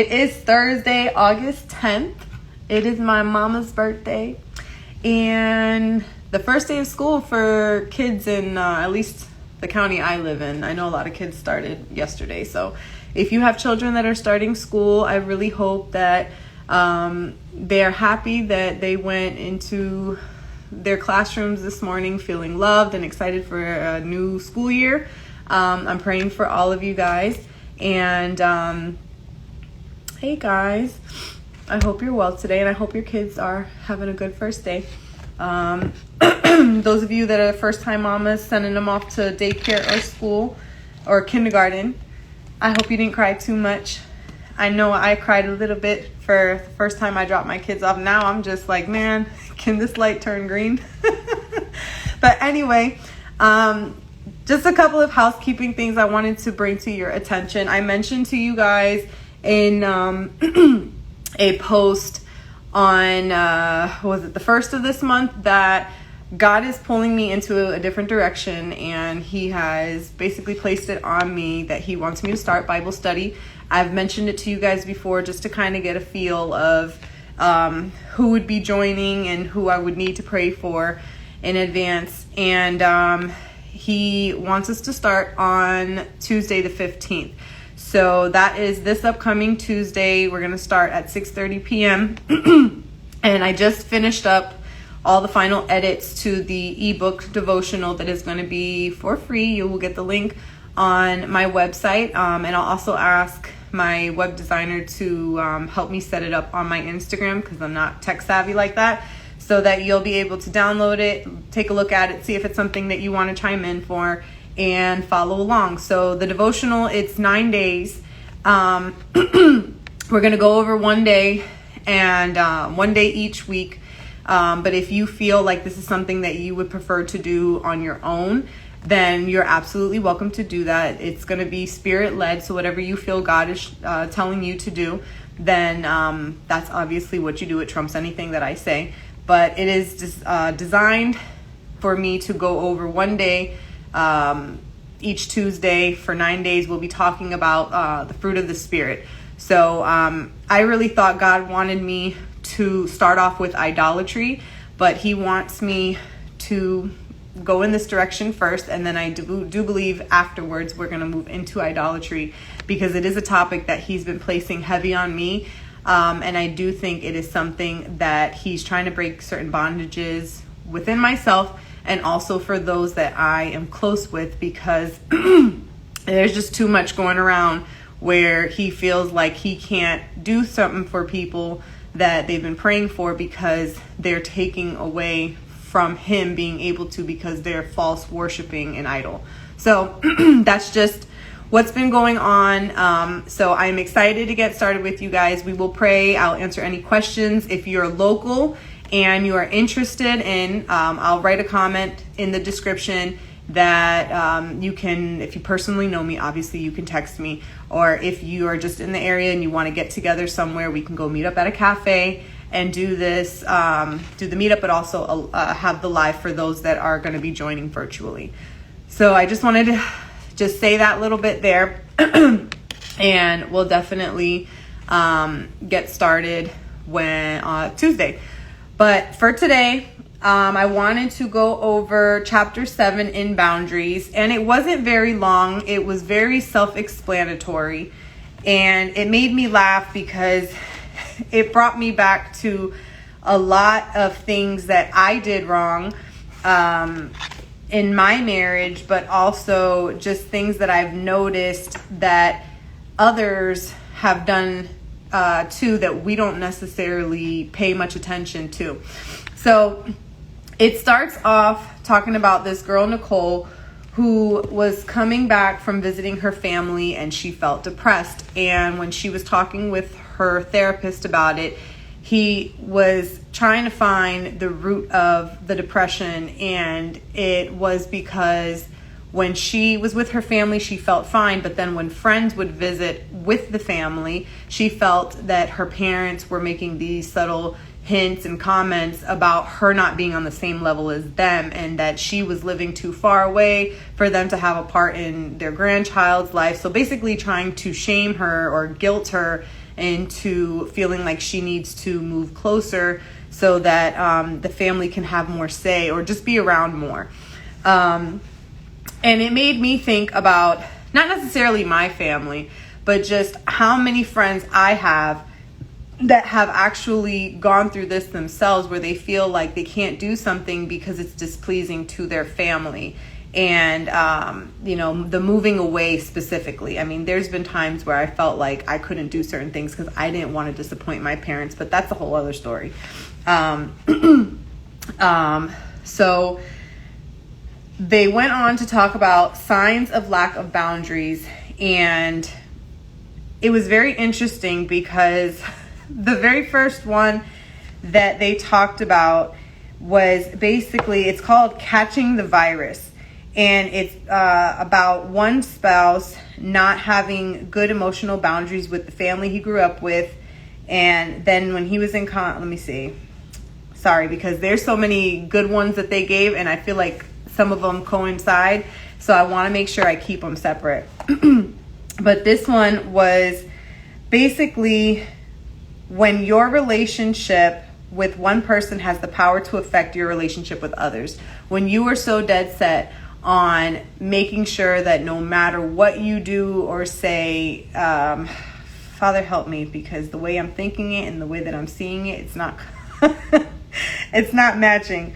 It is Thursday, August 10th. It is my mama's birthday and the first day of school for kids in at least the county I live in. I know a lot of kids started yesterday, so if you have children that are starting school, I really hope that they're happy that they went into their classrooms this morning feeling loved and excited for a new school year. I'm praying for all of you guys, and hey guys, I hope you're well today, and I hope your kids are having a good first day. Those of you that are first-time mamas sending them off to daycare or school or kindergarten, I hope you didn't cry too much. I know I cried a little bit for the first time I dropped my kids off. Now I'm just like, man, can this light turn green? But anyway, just a couple of housekeeping things I wanted to bring to your attention. I mentioned to you guys in a post on was it the first of this month that God is pulling me into a different direction, and he has basically placed it on me that he wants me to start Bible study. I've mentioned it to you guys before just to kind of get a feel of who would be joining and who I would need to pray for in advance, and he wants us to start on Tuesday the 15th. So that is this upcoming Tuesday. We're going to start at 6:30 p.m. And I just finished up all the final edits to the ebook devotional that is going to be for free. You will get the link on my website. And I'll also ask my web designer to help me set it up on my Instagram, because I'm not tech savvy like that, so that you'll be able to download it, take a look at it, see if it's something that you want to chime in for, and follow along. So the devotional, it's 9 days. We're going to go over one day, and one day each week. But if you feel like this is something that you would prefer to do on your own, then you're absolutely welcome to do that. It's going to be spirit-led, so whatever you feel God is telling you to do, then that's obviously what you do. It trumps anything that I say. But it is just designed for me to go over one day each Tuesday for 9 days. We'll be talking about the fruit of the Spirit. So I really thought God wanted me to start off with idolatry, but he wants me to go in this direction first, and then I do believe afterwards we're going to move into idolatry, because it is a topic that he's been placing heavy on me, and I do think it is something that he's trying to break certain bondages within myself, and also for those that I am close with, because there's just too much going around where he feels like he can't do something for people that they've been praying for, because they're taking away from him being able to, because they're false worshiping an idol. So that's just what's been going on. So I'm excited to get started with you guys. We will pray. I'll answer any questions. If you're local and you are interested in, I'll write a comment in the description that you can, if you personally know me, obviously you can text me, or if you are just in the area and you want to get together somewhere, we can go meet up at a cafe and do this, do the meetup, but also have the live for those that are going to be joining virtually. So I just wanted to just say that little bit there, and we'll definitely get started when Tuesday. But for today, I wanted to go over chapter 7 in boundaries, and it wasn't very long. It was very self-explanatory, and it made me laugh because it brought me back to a lot of things that I did wrong in my marriage, but also just things that I've noticed that others have done too, that we don't necessarily pay much attention to. So it starts off talking about this girl, Nicole, who was coming back from visiting her family, and she felt depressed. And when she was talking with her therapist about it, he was trying to find the root of the depression, and it was because when she was with her family, she felt fine, but then when friends would visit with the family, she felt that her parents were making these subtle hints and comments about her not being on the same level as them, and that she was living too far away for them to have a part in their grandchild's life. So basically trying to shame her or guilt her into feeling like she needs to move closer so that the family can have more say or just be around more. And it made me think about not necessarily my family, but just how many friends I have that have actually gone through this themselves, where they feel like they can't do something because it's displeasing to their family. And, the moving away specifically. I mean, there's been times where I felt like I couldn't do certain things because I didn't want to disappoint my parents, but that's a whole other story. So they went on to talk about signs of lack of boundaries, and it was very interesting because the very first one that they talked about was basically, it's called Catching the Virus. And it's about one spouse not having good emotional boundaries with the family he grew up with. And then when he was in let me see. Sorry, because there's so many good ones that they gave, and I feel like some of them coincide. So I want to make sure I keep them separate. But this one was basically when your relationship with one person has the power to affect your relationship with others. When you are so dead set on making sure that no matter what you do or say, Father help me, because the way I'm thinking it and the way that I'm seeing it, it's not it's not matching.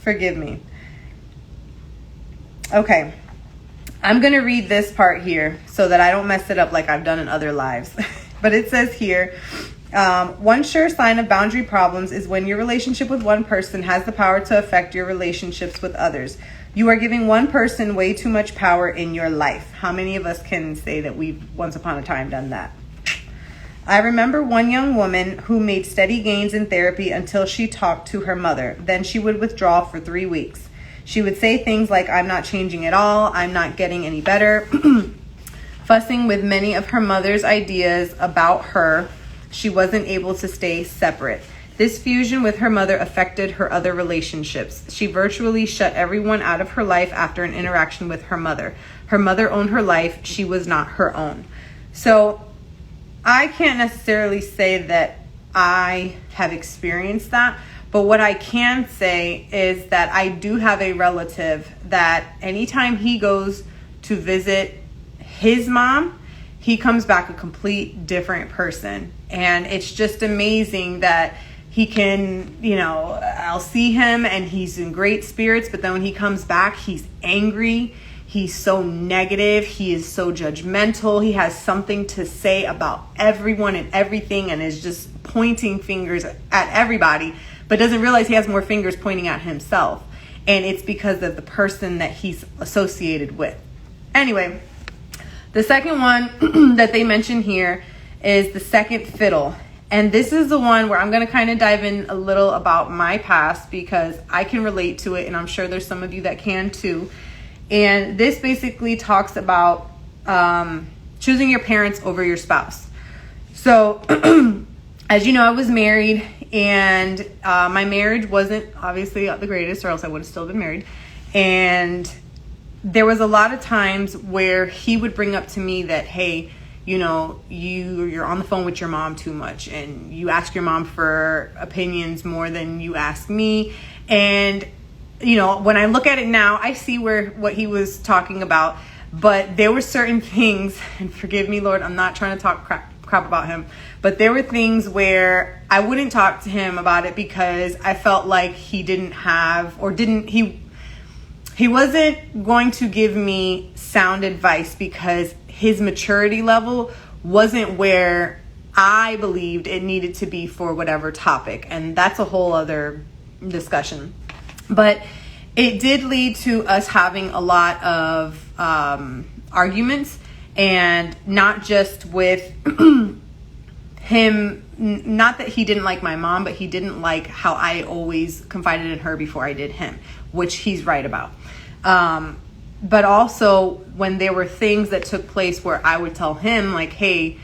Forgive me. Okay, I'm gonna read this part here so that I don't mess it up like I've done in other lives. But it says here, one sure sign of boundary problems is when your relationship with one person has the power to affect your relationships with others. You are giving one person way too much power in your life. How many of us can say that we've once upon a time done that? I remember one young woman who made steady gains in therapy until she talked to her mother. Then she would withdraw for 3 weeks. She would say things like, I'm not changing at all. I'm not getting any better. Fussing with many of her mother's ideas about her. She wasn't able to stay separate. This fusion with her mother affected her other relationships. She virtually shut everyone out of her life after an interaction with her mother. Her mother owned her life. She was not her own. So I can't necessarily say that I have experienced that, but what I can say is that I do have a relative that anytime he goes to visit his mom, he comes back a complete different person. And it's just amazing that he can, I'll see him and he's in great spirits, but then when he comes back, he's angry. He's so negative. He is so judgmental. He has something to say about everyone and everything and is just pointing fingers at everybody, but doesn't realize he has more fingers pointing at himself. And it's because of the person that he's associated with. Anyway, the second one that they mention here is the second fiddle. And this is the one where I'm going to kind of dive in a little about my past because I can relate to it, and I'm sure there's some of you that can too. And this basically talks about choosing your parents over your spouse. So, as you know, I was married, and my marriage wasn't obviously the greatest, or else I would have still been married. And there was a lot of times where he would bring up to me that, hey, you're on the phone with your mom too much, and you ask your mom for opinions more than you ask me. And when I look at it now, I see what he was talking about, but there were certain things, and forgive me, Lord, I'm not trying to talk crap about him, but there were things where I wouldn't talk to him about it because I felt like he wasn't going to give me sound advice because his maturity level wasn't where I believed it needed to be for whatever topic. And that's a whole other discussion. But it did lead to us having a lot of arguments, and not just with him, not that he didn't like my mom, but he didn't like how I always confided in her before I did him, which he's right about. But also when there were things that took place where I would tell him like, hey,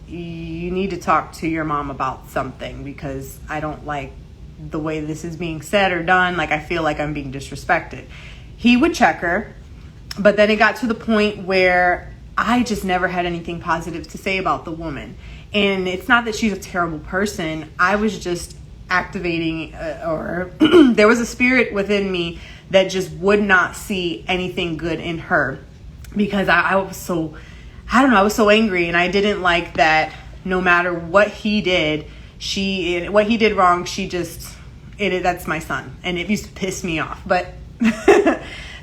you need to talk to your mom about something because I don't like the way this is being said or done. Like, I feel like I'm being disrespected. He would check her, but then it got to the point where I just never had anything positive to say about the woman. And it's not that she's a terrible person. I was just activating or there was a spirit within me that just would not see anything good in her, because I was so, I don't know, I was so angry, and I didn't like that no matter what he did, what he did wrong, that's my son. And it used to piss me off. But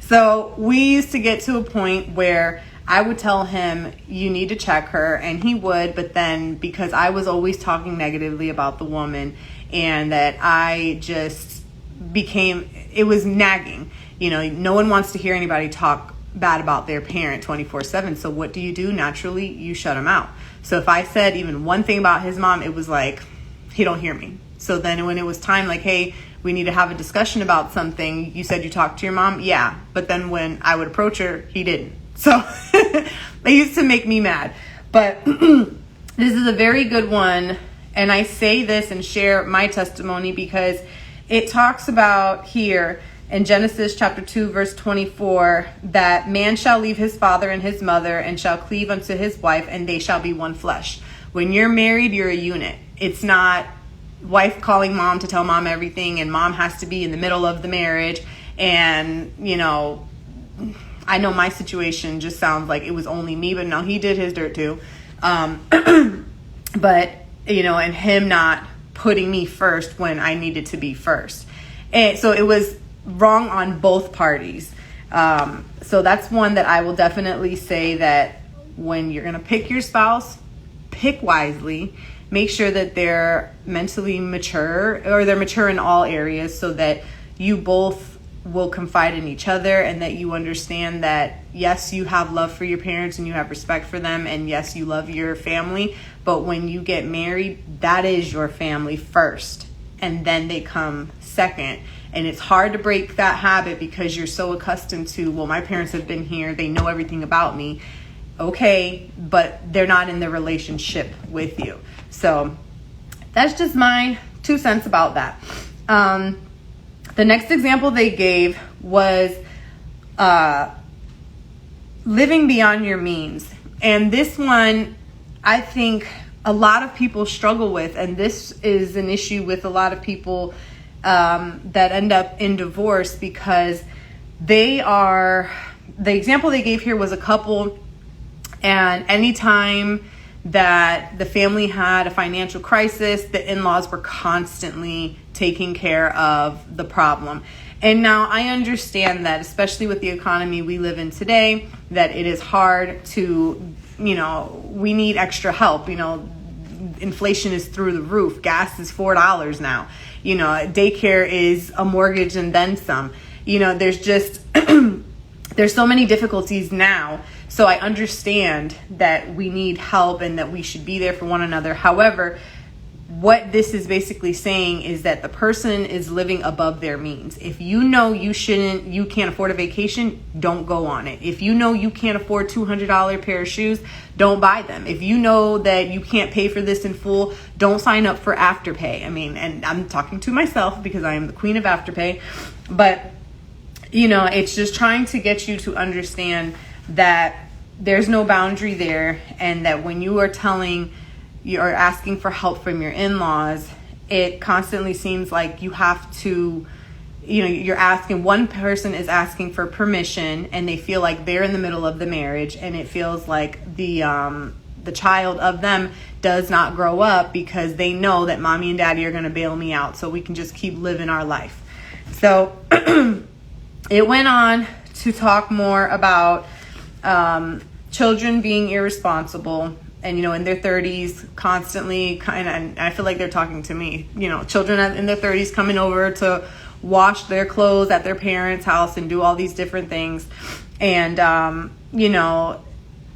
so we used to get to a point where I would tell him, you need to check her, and he would. But then because I was always talking negatively about the woman, and that I just it was nagging. No one wants to hear anybody talk bad about their parent 24/7. So what do? Naturally, you shut them out. So if I said even one thing about his mom, it was like, he don't hear me. So then when it was time, like, hey, we need to have a discussion about something, you said you talked to your mom? Yeah. But then when I would approach her, he didn't. So it used to make me mad. But this is a very good one. And I say this and share my testimony because it talks about here in Genesis chapter 2, verse 24, that man shall leave his father and his mother and shall cleave unto his wife, and they shall be one flesh. When you're married, you're a unit. It's not wife calling mom to tell mom everything, and mom has to be in the middle of the marriage. And, I know my situation just sounds like it was only me, but no, he did his dirt too. But, and him not putting me first when I needed to be first. And so it was wrong on both parties. So that's one that I will definitely say, that when you're going to pick your spouse, pick wisely. Make sure that they're mentally mature, or they're mature in all areas, so that you both will confide in each other, and that you understand that, yes, you have love for your parents and you have respect for them, and yes, you love your family, but when you get married, that is your family first, and then they come second. And it's hard to break that habit because you're so accustomed to, well, my parents have been here, they know everything about me. Okay, but they're not in the relationship with you. So that's just my 2 cents about that. The next example they gave was living beyond your means. And this one, I think a lot of people struggle with, and this is an issue with a lot of people that end up in divorce, because the example they gave here was a couple, and anytime that the family had a financial crisis, the in-laws were constantly taking care of the problem. And now I understand that, especially with the economy we live in today, that it is hard to, we need extra help. Inflation is through the roof. Gas is $4 now. Daycare is a mortgage and then some. There's just, there's so many difficulties now. So I understand that we need help and that we should be there for one another. However, what this is basically saying is that the person is living above their means. If you know you can't afford a vacation, don't go on it. If you know you can't afford $200 pair of shoes, don't buy them. If you know that you can't pay for this in full, don't sign up for Afterpay. And I'm talking to myself because I am the queen of Afterpay. But, it's just trying to get you to understand that there's no boundary there, and that when you are asking for help from your in-laws, it constantly seems like you have to, you're asking, one person is asking for permission, and they feel like they're in the middle of the marriage, and it feels like the child of them does not grow up because they know that mommy and daddy are going to bail me out, so we can just keep living our life. So it went on to talk more about children being irresponsible, and in their 30s constantly and I feel like they're talking to me, children in their 30s coming over to wash their clothes at their parents' house and do all these different things, and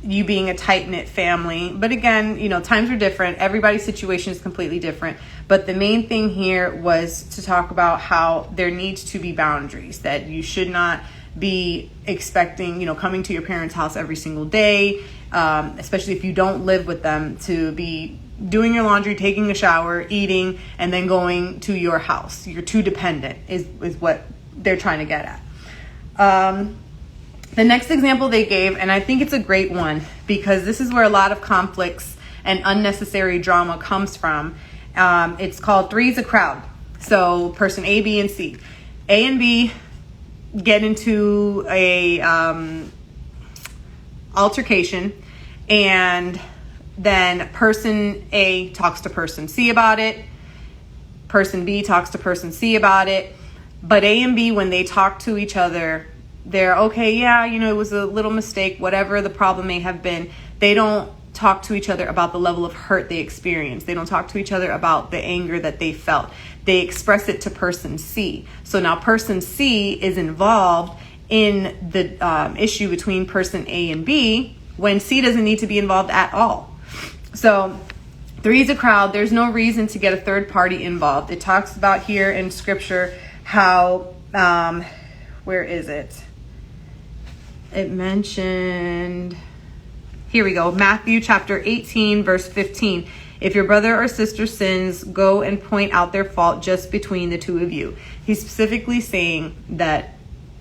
you being a tight-knit family. But again, times are different, everybody's situation is completely different, but the main thing here was to talk about how there needs to be boundaries, that you should not be expecting, coming to your parents' house every single day, especially if you don't live with them, to be doing your laundry, taking a shower, eating, and then going to your house. You're too dependent is what they're trying to get at. The next example they gave, and I think it's a great one because this is where a lot of conflicts and unnecessary drama comes from. It's called Three's a Crowd. So person A, B, and C. A and B get into a altercation, and then person A talks to person C about it. Person B talks to person C about it. But A and B, when they talk to each other, they're okay, yeah, it was a little mistake, whatever the problem may have been. They don't talk to each other about the level of hurt they experienced. They don't talk to each other about the anger that they felt. They express it to person C. So now person C is involved in the issue between person A and B when C doesn't need to be involved at all. So three's a crowd. There's no reason to get a third party involved. It talks about here in scripture how, where is it? It mentioned, here we go, Matthew chapter 18, verse 15. If your brother or sister sins, go and point out their fault just between the two of you. He's specifically saying that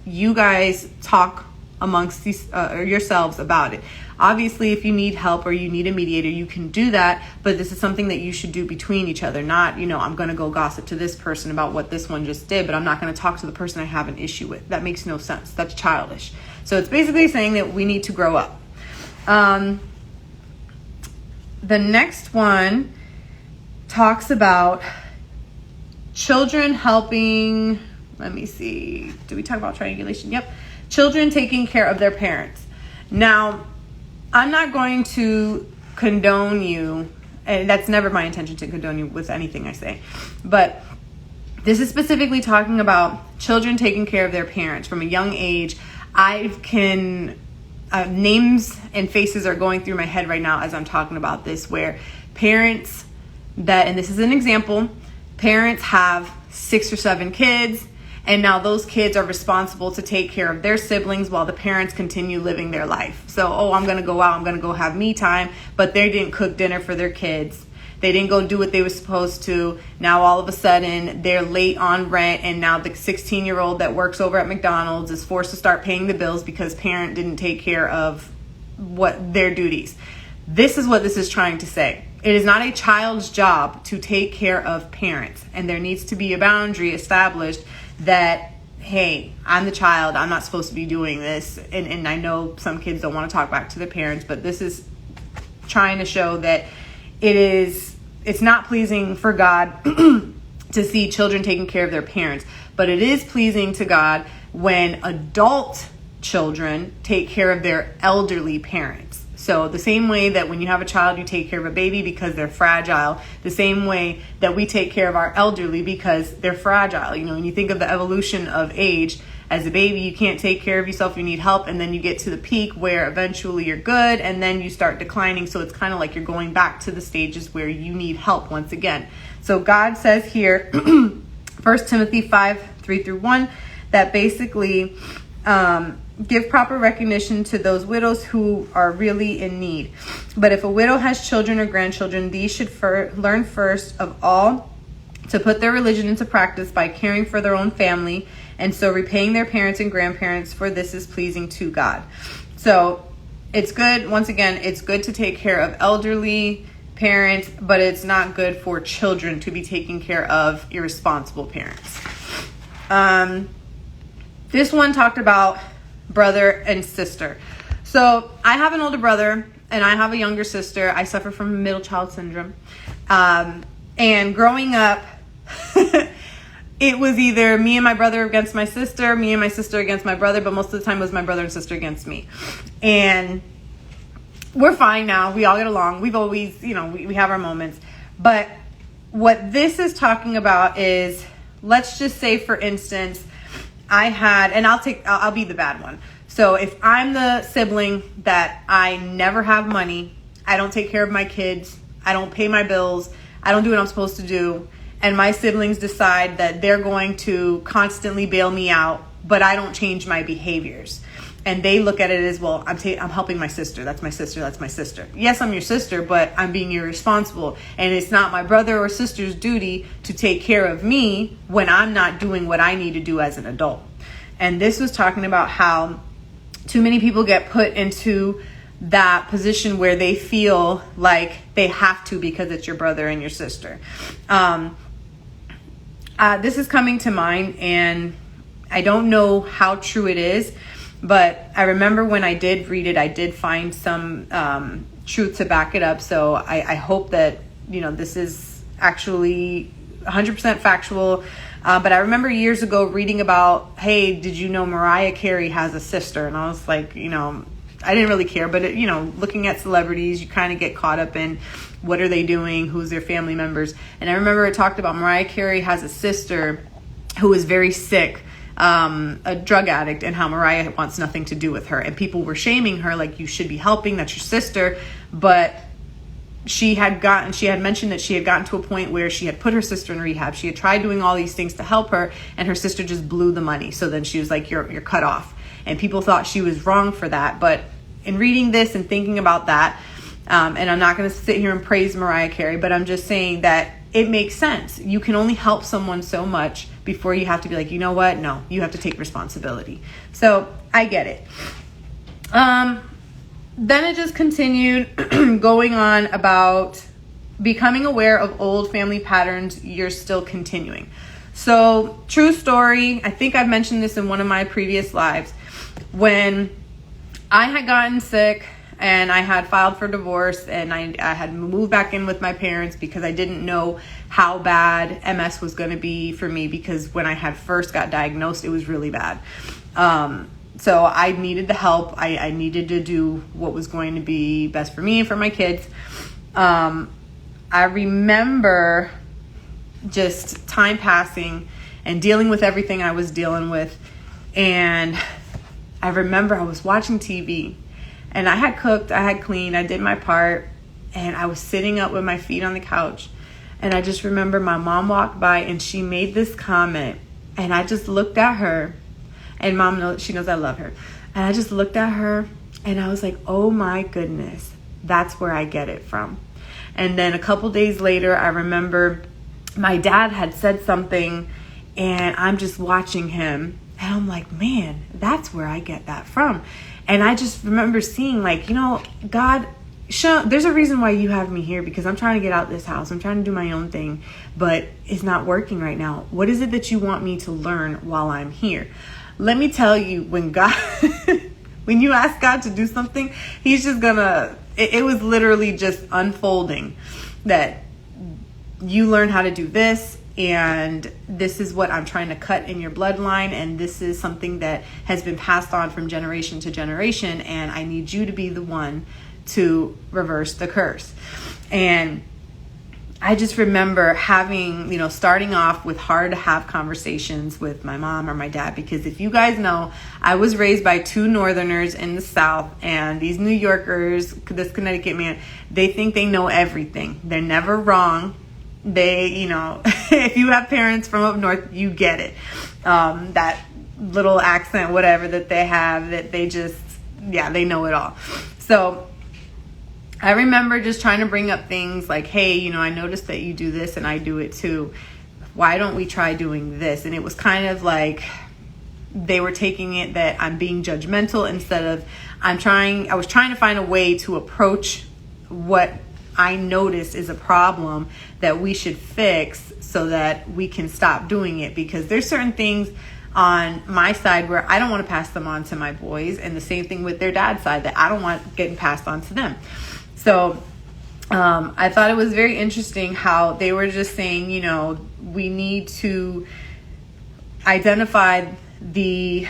you guys talk amongst yourselves about it. Obviously, if you need help or you need a mediator, you can do that. But this is something that you should do between each other. Not, I'm going to go gossip to this person about what this one just did, but I'm not going to talk to the person I have an issue with. That makes no sense. That's childish. So it's basically saying that we need to grow up. The next one talks about children helping. Let me see. Did we talk about triangulation? Yep. Children taking care of their parents. Now, I'm not going to condone you, and that's never my intention to condone you with anything I say, but this is specifically talking about children taking care of their parents from a young age. I can, names and faces are going through my head right now as I'm talking about this, where parents and this is an example, parents have 6 or 7 kids, and now those kids are responsible to take care of their siblings while the parents continue living their life. So, I'm going to go out, I'm going to go have me time, but they didn't cook dinner for their kids. They didn't go do what they were supposed to. Now all of a sudden they're late on rent, and now the 16-year-old that works over at McDonald's is forced to start paying the bills because parent didn't take care of their duties. This is what this is trying to say. It is not a child's job to take care of parents, and there needs to be a boundary established that, hey, I'm the child, I'm not supposed to be doing this. And I know some kids don't want to talk back to their parents, but this is trying to show that it's not pleasing for God to see children taking care of their parents, but it is pleasing to God when adult children take care of their elderly parents. So the same way that when you have a child, you take care of a baby because they're fragile, the same way that we take care of our elderly because they're fragile. When you think of the evolution of age, as a baby, you can't take care of yourself, you need help, and then you get to the peak where eventually you're good, and then you start declining. So it's kind of like you're going back to the stages where you need help once again. So God says here, 1 Timothy 5:3-1, that basically give proper recognition to those widows who are really in need. But if a widow has children or grandchildren, these should learn first of all to put their religion into practice by caring for their own family, and so repaying their parents and grandparents, for this is pleasing to God. So it's good, once again, it's good to take care of elderly parents, but it's not good for children to be taking care of irresponsible parents. This one talked about brother and sister. So I have an older brother and I have a younger sister. I suffer from middle child syndrome. And growing up, it was either me and my brother against my sister, me and my sister against my brother, but most of the time it was my brother and sister against me. And we're fine now. We all get along. We've always, we have our moments. But what this is talking about is, let's just say, for instance, I'll be the bad one. So if I'm the sibling that I never have money, I don't take care of my kids, I don't pay my bills, I don't do what I'm supposed to do, and my siblings decide that they're going to constantly bail me out, but I don't change my behaviors. And they look at it as, well, I'm helping my sister. That's my sister. That's my sister. Yes, I'm your sister, but I'm being irresponsible. And it's not my brother or sister's duty to take care of me when I'm not doing what I need to do as an adult. And this was talking about how too many people get put into that position where they feel like they have to because it's your brother and your sister. This is coming to mind, and I don't know how true it is, but I remember when I did read it, I did find some truth to back it up. So I hope that, this is actually 100% factual. But I remember years ago reading about, hey, did you know Mariah Carey has a sister? And I was like, I didn't really care, but looking at celebrities, you kind of get caught up in what are they doing, who's their family members. And I remember it talked about Mariah Carey has a sister who is very sick, a drug addict, and how Mariah wants nothing to do with her. And people were shaming her, like, you should be helping, that's your sister. But she had mentioned that she had gotten to a point where she had put her sister in rehab. She had tried doing all these things to help her, and her sister just blew the money. So then she was like, you're cut off. And people thought she was wrong for that. But in reading this and thinking about that, and I'm not going to sit here and praise Mariah Carey, but I'm just saying that it makes sense. You can only help someone so much before you have to be like, you know what? No, you have to take responsibility. So I get it. Then it just continued going on about becoming aware of old family patterns you're still continuing. So, true story, I think I've mentioned this in one of my previous lives. When I had gotten sick and I had filed for divorce and I had moved back in with my parents because I didn't know how bad MS was going to be for me, because when I had first got diagnosed, it was really bad. So I needed the help. I needed to do what was going to be best for me and for my kids. I remember just time passing and dealing with everything I was dealing with. And I remember I was watching TV and I had cooked, I had cleaned, I did my part, and I was sitting up with my feet on the couch. And I just remember my mom walked by and she made this comment, and I just looked at her. And Mom she knows I love her. And I just looked at her and I was like, oh my goodness, that's where I get it from. And then a couple days later, I remember my dad had said something, and I'm just watching him and I'm like, man, that's where I get that from. And I just remember seeing, like, God, there's a reason why you have me here, because I'm trying to get out this house. I'm trying to do my own thing, but it's not working right now. What is it that you want me to learn while I'm here? Let me tell you, when you ask God to do something, he's just it was literally just unfolding that you learn how to do this, and this is what I'm trying to cut in your bloodline, and this is something that has been passed on from generation to generation, and I need you to be the one to reverse the curse. And I just remember having, starting off with hard to have conversations with my mom or my dad, because if you guys know, I was raised by two Northerners in the South, and these New Yorkers, this Connecticut man, they think they know everything. They're never wrong. They, if you have parents from up north, you get it. That little accent, whatever that they have, that they just, they know it all. So I remember just trying to bring up things like, hey, I noticed that you do this and I do it too. Why don't we try doing this? And it was kind of like they were taking it that I'm being judgmental, instead of I was trying to find a way to approach what I noticed is a problem that we should fix so that we can stop doing it. Because there's certain things on my side where I don't want to pass them on to my boys, and the same thing with their dad's side that I don't want getting passed on to them. So I thought it was very interesting how they were just saying, we need to identify the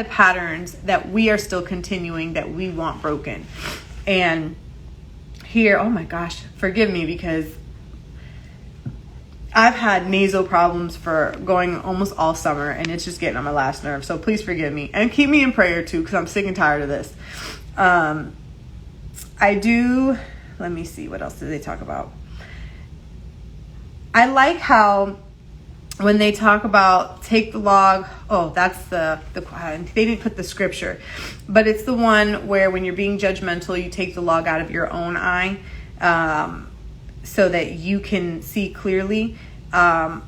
patterns that we are still continuing, that we want broken. And here, oh my gosh, forgive me, because I've had nasal problems for going almost all summer, and it's just getting on my last nerve. So please forgive me, and keep me in prayer too, because I'm sick and tired of this. Let me see, what else did they talk about? I like how when they talk about take the log, that's they didn't put the scripture, but it's the one where when you're being judgmental, you take the log out of your own eye, so that you can see clearly. How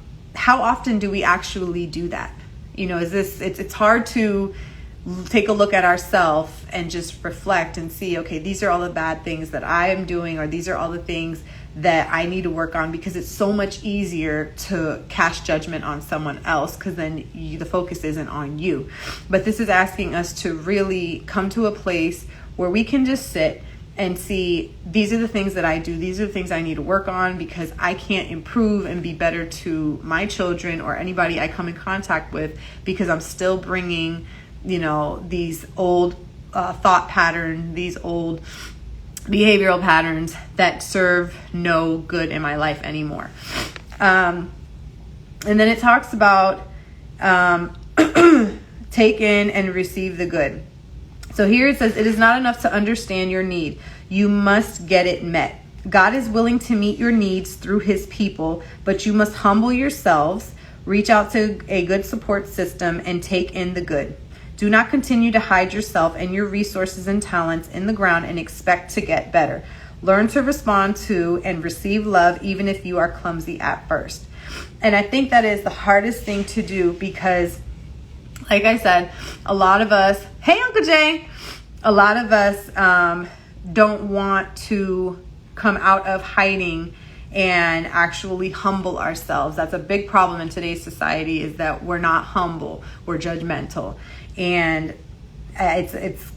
often do we actually do that? It's hard to take a look at ourselves and just reflect and see, okay, these are all the bad things that I am doing, or these are all the things that I need to work on, because it's so much easier to cast judgment on someone else, because then the focus isn't on you. But this is asking us to really come to a place where we can just sit and see, these are the things that I do, these are the things I need to work on, because I can't improve and be better to my children or anybody I come in contact with, because I'm still bringing, these old thought patterns, these old behavioral patterns that serve no good in my life anymore. And then it talks about take in and receive the good. So here it says, it is not enough to understand your need. You must get it met. God is willing to meet your needs through his people, but you must humble yourselves, reach out to a good support system, and take in the good. Do not continue to hide yourself and your resources and talents in the ground and expect to get better. Learn to respond to and receive love, even if you are clumsy at first. And I think that is the hardest thing to do, because like I said, a lot of us, hey, Uncle Jay, a lot of us don't want to come out of hiding and actually humble ourselves. That's a big problem in today's society, is that we're not humble, we're judgmental. And it's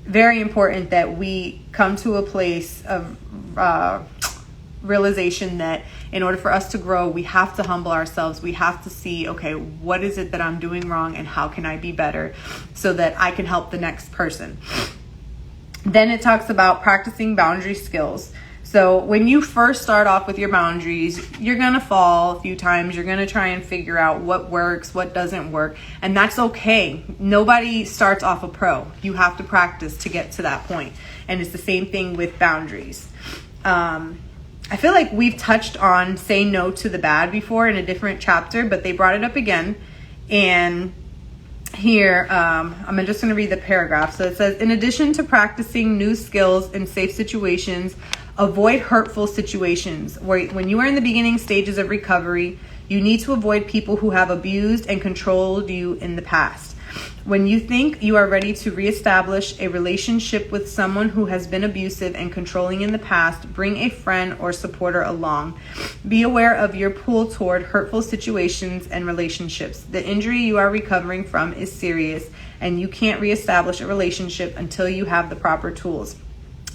very important that we come to a place of realization that in order for us to grow, we have to humble ourselves. We have to see, okay, what is it that I'm doing wrong, and how can I be better so that I can help the next person? Then it talks about practicing boundary skills. So when you first start off with your boundaries, you're going to fall a few times. You're going to try and figure out what works, what doesn't work. And that's okay. Nobody starts off a pro. You have to practice to get to that point. And it's the same thing with boundaries. I feel like we've touched on say no to the bad before in a different chapter, but they brought it up again. And here, I'm just going to read the paragraph. So it says, in addition to practicing new skills in safe situations, avoid hurtful situations. When you are in the beginning stages of recovery, you need to avoid people who have abused and controlled you in the past. When you think you are ready to reestablish a relationship with someone who has been abusive and controlling in the past, bring a friend or supporter along. Be aware of your pull toward hurtful situations and relationships. The injury you are recovering from is serious, and you can't reestablish a relationship until you have the proper tools.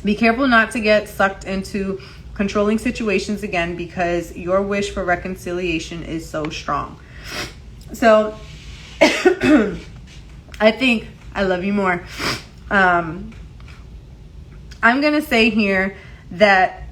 Be careful not to get sucked into controlling situations again, because your wish for reconciliation is so strong. So I think I love you more. I'm going to say here that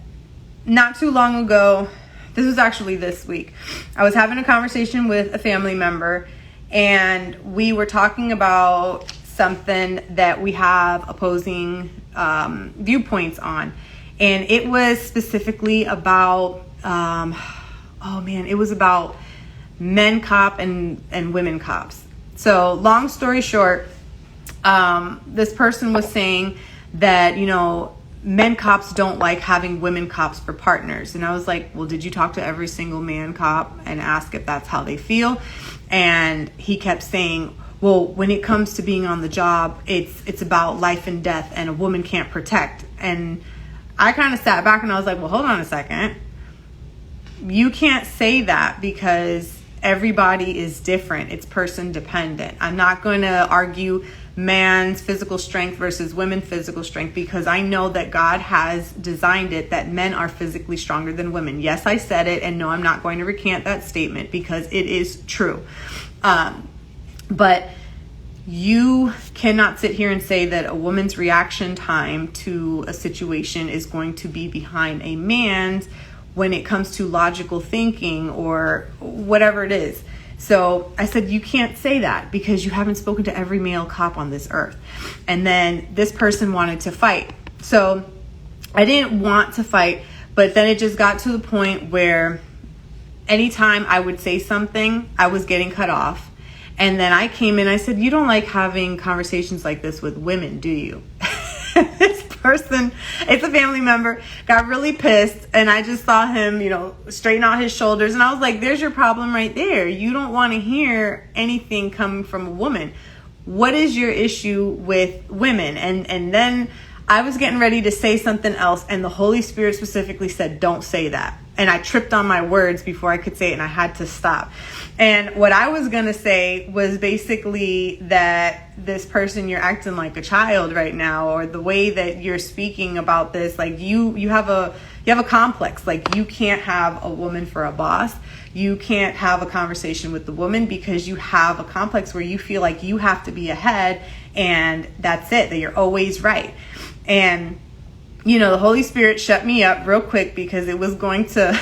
not too long ago, this was actually this week, I was having a conversation with a family member, and we were talking about something that we have opposing viewpoints on. And it was specifically about, it was about men cop and women cops. So long story short, this person was saying that, men cops don't like having women cops for partners. And I was like, well, did you talk to every single man cop and ask if that's how they feel? And he kept saying, well, when it comes to being on the job, it's about life and death, and a woman can't protect. And I kind of sat back and I was like, well, hold on a second. You can't say that, because everybody is different. It's person dependent. I'm not going to argue man's physical strength versus women's physical strength, because I know that God has designed it that men are physically stronger than women. Yes, I said it, and no, I'm not going to recant that statement, because it is true. But you cannot sit here and say that a woman's reaction time to a situation is going to be behind a man's when it comes to logical thinking or whatever it is. So I said, you can't say that, because you haven't spoken to every male cop on this earth. And then this person wanted to fight. So I didn't want to fight, but then it just got to the point where anytime I would say something, I was getting cut off. And then I came in, I said, you don't like having conversations like this with women, do you? This person, it's a family member, got really pissed. And I just saw him, straighten out his shoulders. And I was like, there's your problem right there. You don't want to hear anything coming from a woman. what is your issue with women? And then I was getting ready to say something else, and the Holy Spirit specifically said, don't say that. And I tripped on my words before I could say it, and I had to stop. And what I was going to say was basically that this person, you're acting like a child right now, or the way that you're speaking about this, like you have a complex. Like, you can't have a woman for a boss. You can't have a conversation with the woman because you have a complex where you feel like you have to be ahead, and that's it, that you're always right. And the Holy Spirit shut me up real quick because it was going to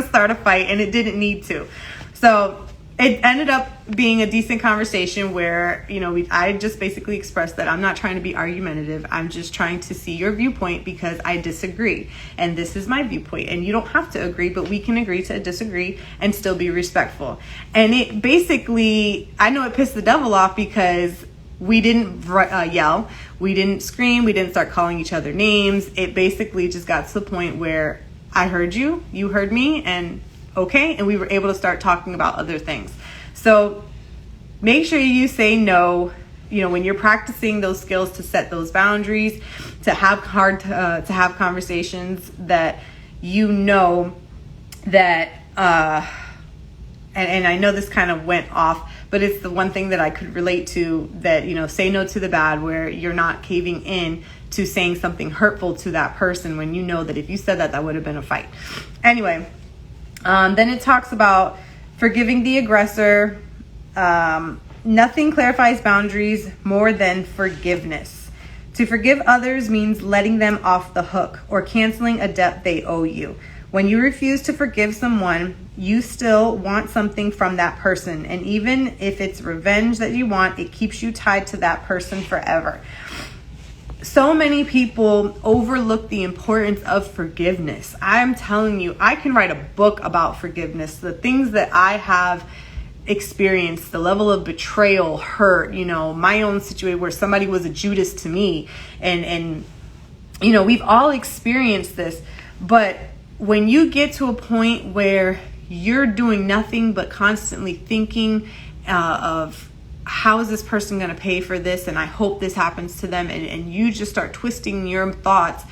start a fight, and it didn't need to. So it ended up being a decent conversation where, I just basically expressed that I'm not trying to be argumentative. I'm just trying to see your viewpoint because I disagree. And this is my viewpoint. And you don't have to agree, but we can agree to disagree and still be respectful. And it basically, I know it pissed the devil off because we didn't yell. We didn't scream. We didn't start calling each other names. It basically just got to the point where I heard you, you heard me, and okay. And we were able to start talking about other things. So make sure you say no, when you're practicing those skills to set those boundaries, to have to have conversations that that, and I know this kind of went off, but it's the one thing that I could relate to, that, say no to the bad, where you're not caving in to saying something hurtful to that person when you know that if you said that would have been a fight. Anyway, then it talks about forgiving the aggressor. Nothing clarifies boundaries more than forgiveness. To forgive others means letting them off the hook or canceling a debt they owe you. When you refuse to forgive someone, you still want something from that person. And even if it's revenge that you want, it keeps you tied to that person forever. So many people overlook the importance of forgiveness. I'm telling you, I can write a book about forgiveness. The things that I have experienced, the level of betrayal, hurt, my own situation where somebody was a Judas to me. And we've all experienced this. But when you get to a point where you're doing nothing but constantly thinking of how is this person going to pay for this, and I hope this happens to them, and you just start twisting your thoughts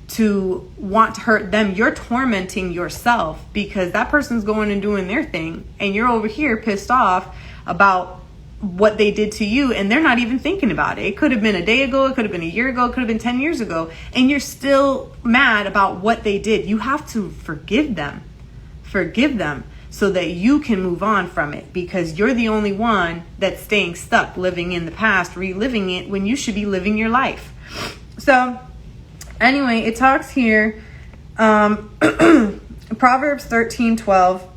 to want to hurt them, you're tormenting yourself because that person's going and doing their thing, and you're over here pissed off about what they did to you, and they're not even thinking about it. It could have been a day ago, it could have been a year ago, it could have been 10 years ago, and you're still mad about what they did. You have to forgive them so that you can move on from it, because you're the only one that's staying stuck, living in the past, reliving it when you should be living your life. So anyway, it talks here, Proverbs 13:12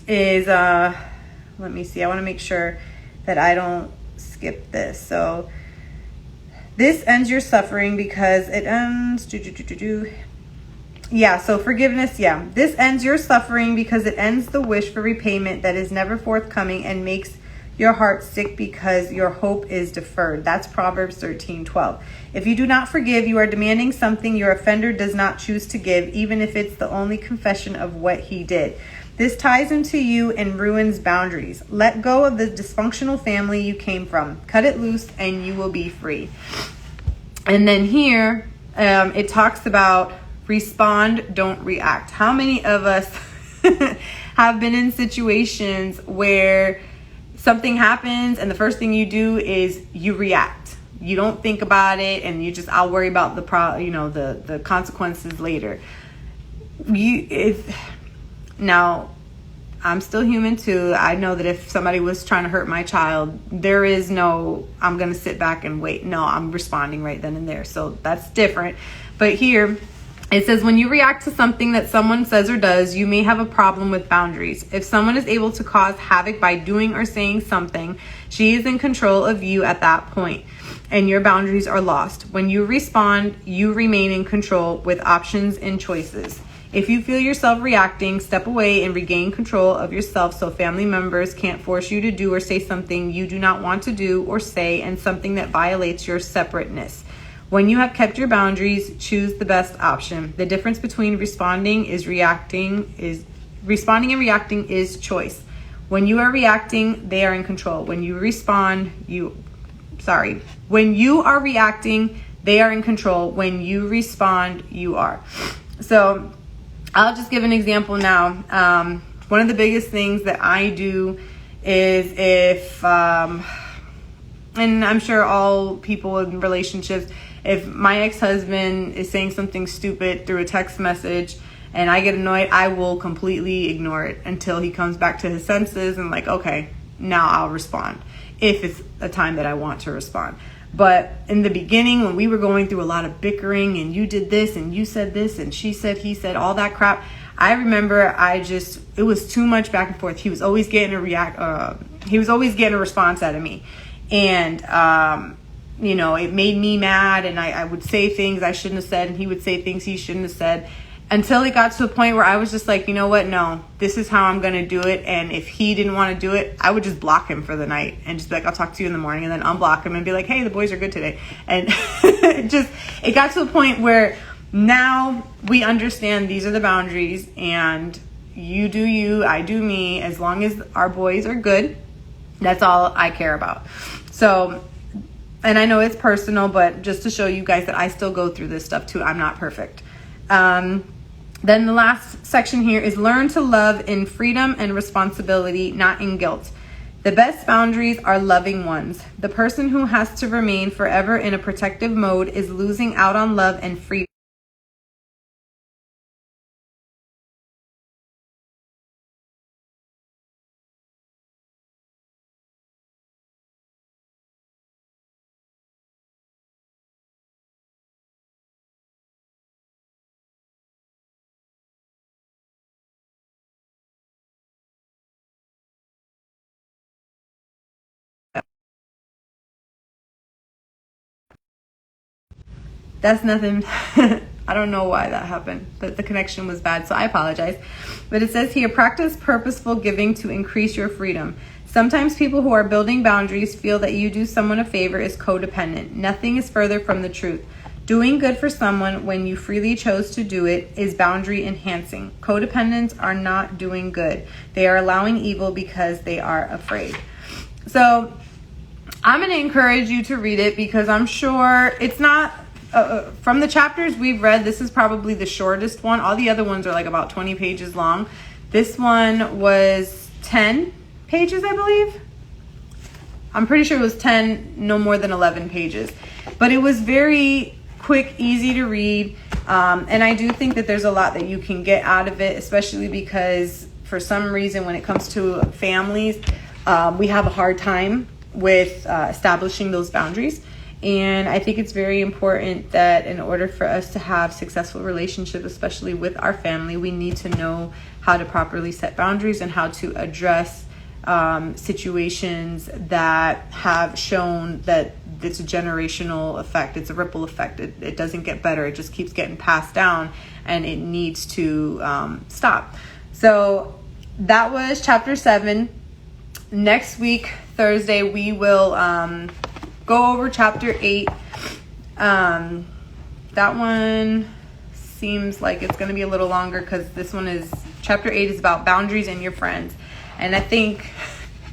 is, let me see, I want to make sure that I don't skip this. So this ends your suffering because it ends, so forgiveness, this ends your suffering because it ends the wish for repayment that is never forthcoming and makes your heart sick because your hope is deferred. That's Proverbs 13:12. If you do not forgive, you are demanding something your offender does not choose to give, even if it's the only confession of what he did. This ties into you and ruins boundaries. Let go of the dysfunctional family you came from. Cut it loose and you will be free. And then here, it talks about respond, don't react. How many of us have been in situations where something happens and the first thing you do is you react? You don't think about it, and you just, I'll worry about the consequences later. Now, I'm still human too. I know that if somebody was trying to hurt my child, there is no, I'm going to sit back and wait. No, I'm responding right then and there. So that's different. But here it says, when you react to something that someone says or does, you may have a problem with boundaries. If someone is able to cause havoc by doing or saying something, she is in control of you at that point, and your boundaries are lost. When you respond, you remain in control with options and choices. If you feel yourself reacting, step away and regain control of yourself so family members can't force you to do or say something you do not want to do or say, and something that violates your separateness. When you have kept your boundaries, choose the best option. The difference between responding and reacting is choice. When you are reacting, they are in control. When you are reacting, they are in control. When you respond, you are. So I'll just give an example now. One of the biggest things that I do is if, and I'm sure all people in relationships, if my ex-husband is saying something stupid through a text message and I get annoyed, I will completely ignore it until he comes back to his senses and like, okay, now I'll respond if it's a time that I want to respond. But in the beginning, when we were going through a lot of bickering and you did this and you said this and she said, he said, all that crap, I remember it was too much back and forth. He was always getting a response out of me. And, it made me mad, and I would say things I shouldn't have said, and he would say things he shouldn't have said, until it got to a point where I was just like, you know what? No, this is how I'm going to do it. And if he didn't want to do it, I would just block him for the night and just be like, I'll talk to you in the morning, and then unblock him and be like, hey, the boys are good today. And it got to a point where now we understand these are the boundaries, and you do you, I do me. As long as our boys are good, that's all I care about. So, and I know it's personal, but just to show you guys that I still go through this stuff too. I'm not perfect. Then the last section here is learn to love in freedom and responsibility, not in guilt. The best boundaries are loving ones. The person who has to remain forever in a protective mode is losing out on love and freedom. That's nothing. I don't know why that happened, but the connection was bad, so I apologize. But it says here, practice purposeful giving to increase your freedom. Sometimes people who are building boundaries feel that you do someone a favor is codependent. Nothing is further from the truth. Doing good for someone when you freely chose to do it is boundary enhancing. Codependents are not doing good. They are allowing evil because they are afraid. So I'm going to encourage you to read it, because I'm sure it's not... from the chapters we've read, this is probably the shortest one. All the other ones are like about 20 pages long. This one was 10 pages, I believe. I'm pretty sure it was 10, no more than 11 pages. But it was very quick, easy to read. And I do think that there's a lot that you can get out of it, especially because for some reason when it comes to families, we have a hard time with establishing those boundaries. And I think it's very important that in order for us to have successful relationships, especially with our family, we need to know how to properly set boundaries and how to address situations that have shown that it's a generational effect. It's a ripple effect. It doesn't get better. It just keeps getting passed down, and it needs to stop. So that was chapter 7. Next week, Thursday, we will... go over chapter 8. That one seems like it's going to be a little longer, because this one is, chapter 8 is about boundaries and your friends. And I think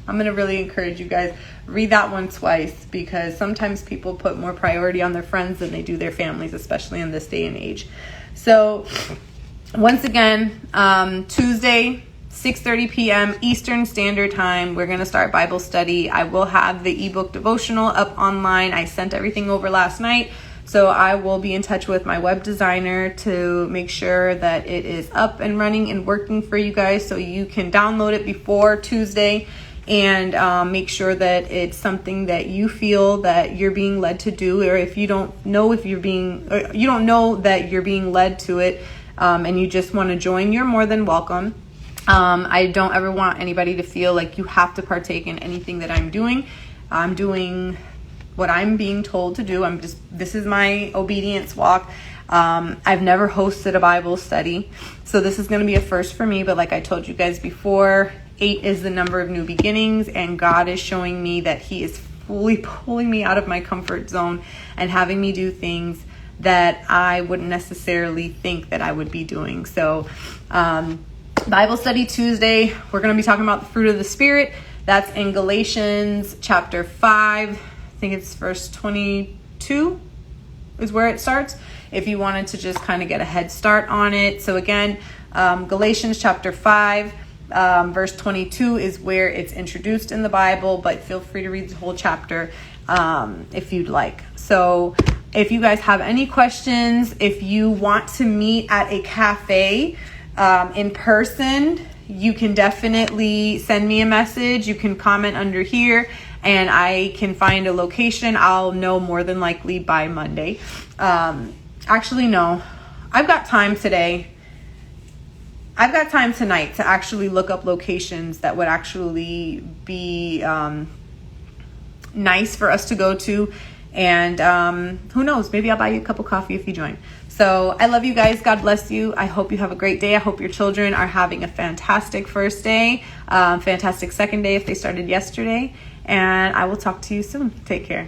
I'm going to really encourage you guys, read that one twice, because sometimes people put more priority on their friends than they do their families, especially in this day and age. So once again, Tuesday, 6:30 p.m. Eastern Standard Time, we're going to start Bible study. I will have the ebook devotional up online. I sent everything over last night, so I will be in touch with my web designer to make sure that it is up and running and working for you guys, so you can download it before Tuesday and make sure that it's something that you feel that you're being led to do. Or if you don't know if you're being, or you don't know that you're being led to it, and you just want to join, you're more than welcome. I don't ever want anybody to feel like you have to partake in anything that I'm doing. I'm doing what I'm being told to do. This is my obedience walk. I've never hosted a Bible study, so this is going to be a first for me. But like I told you guys before, 8 is the number of new beginnings, and God is showing me that He is fully pulling me out of my comfort zone and having me do things that I wouldn't necessarily think that I would be doing. So, Bible Study Tuesday, we're going to be talking about the fruit of the Spirit. That's in Galatians chapter 5. I think it's verse 22 is where it starts, if you wanted to just kind of get a head start on it. So again, Galatians chapter 5, verse 22 is where it's introduced in the Bible, but feel free to read the whole chapter if you'd like. So if you guys have any questions, if you want to meet at a cafe in person, you can definitely send me a message. You can comment under here and I can find a location. I'll know more than likely by Monday. Actually, no, I've got time today. I've got time tonight to actually look up locations that would actually be nice for us to go to. And who knows, maybe I'll buy you a cup of coffee if you join. So I love you guys. God bless you. I hope you have a great day. I hope your children are having a fantastic first day, fantastic second day if they started yesterday. And I will talk to you soon. Take care.